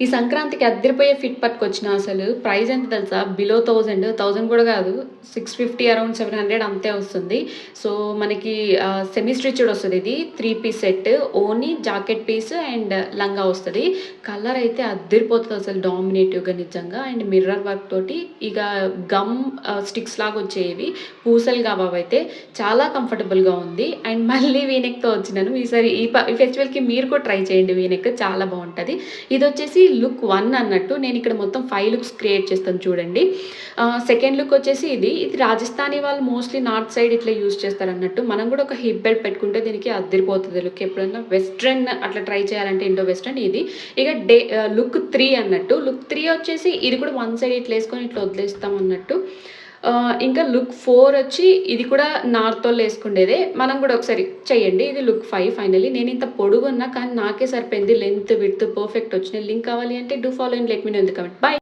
ఈ సంక్రాంతికి అద్దరిపోయే ఫిట్ పట్టుకొచ్చిన అసలు ప్రైస్ ఎంత తెలుసా? బిలో 1000 కూడా కాదు. 650 అరౌండ్ 700 అంతే వస్తుంది. సో, మనకి సెమీ స్టిచ్డ్ వస్తది ఇది. 3 పీస్ సెట్. ఓనీ జాకెట్ పీస్ అండ్ లంగా వస్తది. కలర్ అయితే అద్దరిపోతది అసలు డామినేటివ్‌గా నిజంగా. అండ్ మిర్రర్ వర్క్ తోటి ఇక గమ్ స్టిక్స్ లాగా వచ్చేవి. పూసలు కావు అవైతే. చాలా కంఫర్టబుల్‌గా ఉంది. అండ్ మళ్ళీ వీ నెక్‌తో వచ్చినాను. ఈసారి ఈ ఫెస్టివల్‌కి మీరు కూడా ట్రై చేయండి వీ నెక్ చాలా బావుంటది. ఇదొచ్చేసి లుక్ 1 అన్నట్టు. నేను ఇక్కడ మొత్తం 5 లుక్స్ క్రియేట్ చేస్తాను చూడండి. సెకండ్ లుక్ వచ్చేసి ఇది. ఇది రాజస్థానీ వాళ్ళు మోస్ట్‌లీ నార్త్ సైడ్ ఇట్లా యూజ్ చేస్తారన్నట్టు. మనం కూడా ఒక హిప్ బెల్ట్ పెట్టుకుంటే దీనికి అద్దరిపోతది లుక్. ఎప్పుడైనా వెస్ట్రన్ అట్లా ట్రై చేయాలంటే ఇండో వెస్ట్రన్ ఇది. ఇక లుక్ 3 అన్నట్టు. లుక్ 3 వచ్చేసి ఇది కూడా వన్ సైడ్ ఇట్లా వేసుకొని ఇట్లా వదిలేస్తాం అన్నట్టు. ఇంకా లుక్ 4 వచ్చి ఇది కూడా నార్తోళ్ళు వేసుకుండేదే. మనం కూడా ఒకసారి చేయండి. ఇది లుక్ 5 ఫైనల్లీ. నేను ఇంత పొడుగున్నా కానీ నాకే సరిపోయింది. లెంత్, విడ్త్ పర్ఫెక్ట్ వచ్చినాయి. లింక్ కావాలి అంటే do follow and let me know in the comment. By.